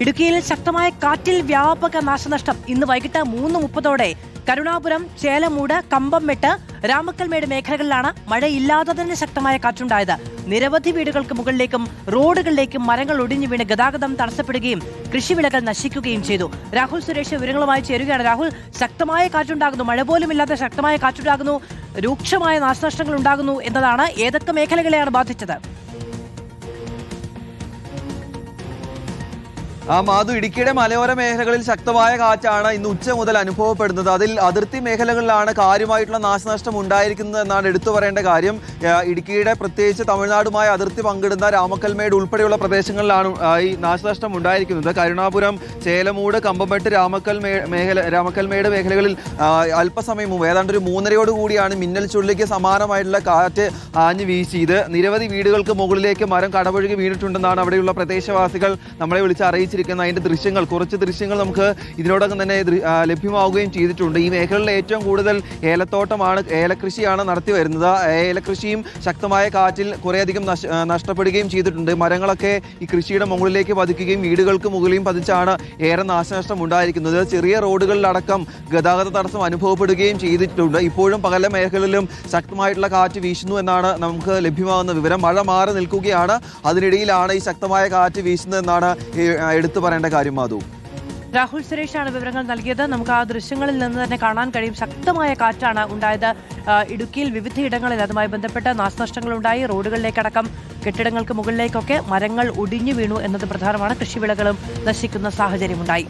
ഇടുക്കിയിൽ ശക്തമായ കാറ്റിൽ വ്യാപക നാശനഷ്ടം. ഇന്ന് വൈകിട്ട് 3:30 കരുണാപുരം, ചേലമൂട്, കമ്പംമെട്ട്, രാമക്കൽമേട് മേഖലകളിലാണ് മഴയില്ലാതെ തന്നെ ശക്തമായ കാറ്റുണ്ടായത്. നിരവധി വീടുകൾക്ക് മുകളിലേക്കും റോഡുകളിലേക്കും മരങ്ങൾ ഒടിഞ്ഞു വീണ് ഗതാഗതം തടസ്സപ്പെടുകയും കൃഷിവിളകൾ നശിക്കുകയും ചെയ്തു. രാഹുൽ സുരേഷ് വിവരങ്ങളുമായി ചേരുകയാണ്. രാഹുൽ, ശക്തമായ കാറ്റുണ്ടാകുന്നു, മഴ പോലും ഇല്ലാത്ത ശക്തമായ കാറ്റുണ്ടാകുന്നു, രൂക്ഷമായ നാശനഷ്ടങ്ങൾ ഉണ്ടാകുന്നു എന്നതാണ്. ഏതൊക്കെ മേഖലകളെയാണ് ബാധിച്ചത്? മാധു, ഇടുക്കിയുടെ മലയോര മേഖലകളിൽ ശക്തമായ കാറ്റാണ് ഇന്ന് ഉച്ച മുതൽ അനുഭവപ്പെടുന്നത്. അതിൽ അതിർത്തി മേഖലകളിലാണ് കാര്യമായിട്ടുള്ള നാശനഷ്ടം ഉണ്ടായിരിക്കുന്നത് എന്നാണ് എടുത്തു പറയേണ്ട കാര്യം. ഇടുക്കിയുടെ പ്രത്യേകിച്ച് തമിഴ്നാടുമായി അതിർത്തി പങ്കിടുന്ന രാമക്കൽമേട് ഉൾപ്പെടെയുള്ള പ്രദേശങ്ങളിലാണ് ഈ നാശനഷ്ടം ഉണ്ടായിരിക്കുന്നത്. കരുണാപുരം, ചേലമൂട്, കമ്പംമെട്ട്, രാമക്കൽമേട് മേഖലകളിൽ അല്പസമയം മുമ്പ് ഏതാണ്ട് ഒരു 3:30 കൂടിയാണ് മിന്നൽ ചുഴലിക്ക് സമാനമായിട്ടുള്ള കാറ്റ് ആഞ്ഞു വീശിയത്. നിരവധി വീടുകൾക്ക് മുകളിലേക്ക് മരം കടപുഴകി വീണിട്ടുണ്ടെന്നാണ് അവിടെയുള്ള പ്രദേശവാസികൾ നമ്മളെ വിളിച്ച് അറിയിച്ചിരിക്കുന്നത്. അതിന്റെ ദൃശ്യങ്ങൾ, കുറച്ച് ദൃശ്യങ്ങൾ നമുക്ക് ഇതിനോടകം തന്നെ ലഭ്യമാവുകയും ചെയ്തിട്ടുണ്ട്. ഈ മേഖലയിൽ ഏറ്റവും കൂടുതൽ ഏലകൃഷിയാണ് നടത്തി വരുന്നത്. ഏലകൃഷിയും ശക്തമായ കാറ്റിൽ കുറേയധികം നഷ്ടപ്പെടുകയും ചെയ്തിട്ടുണ്ട്. മരങ്ങളൊക്കെ ഈ കൃഷിയുടെ മുകളിലേക്ക് പതിക്കുകയും വീടുകൾക്ക് മുകളിലും പതിച്ചാണ് ഏറെ നാശനഷ്ടം ഉണ്ടായിരിക്കുന്നത്. ചെറിയ റോഡുകളിലടക്കം ഗതാഗത തടസ്സം അനുഭവപ്പെടുകയും ചെയ്തിട്ടുണ്ട്. ഇപ്പോഴും പല മേഖലകളിലും ശക്തമായിട്ടുള്ള കാറ്റ് വീശുന്നു എന്നാണ് നമുക്ക് ലഭ്യമാകുന്ന വിവരം. മഴ മാറി നിൽക്കുകയാണ്, അതിനിടയിലാണ് ഈ ശക്തമായ കാറ്റ് വീശുന്നതെന്നാണ് എടുത്തു പറയേണ്ട കാര്യം. മാധു, രാഹുൽ സുരേഷാണ് വിവരങ്ങൾ നൽകിയത്. നമുക്ക് ആ ദൃശ്യങ്ങളിൽ നിന്ന് തന്നെ കാണാൻ കഴിയും, ശക്തമായ കാറ്റാണ് ഉണ്ടായത്. ഇടുക്കിയിൽ വിവിധയിടങ്ങളിൽ അതുമായി ബന്ധപ്പെട്ട നാശനഷ്ടങ്ങളുണ്ടായി. റോഡുകളിലേക്കടക്കം കെട്ടിടങ്ങൾക്ക് മുകളിലേക്കൊക്കെ മരങ്ങൾ ഒടിഞ്ഞു വീണു എന്നത് പ്രധാനമാണ്. കൃഷിവിളകളും നശിക്കുന്ന സാഹചര്യമുണ്ടായി.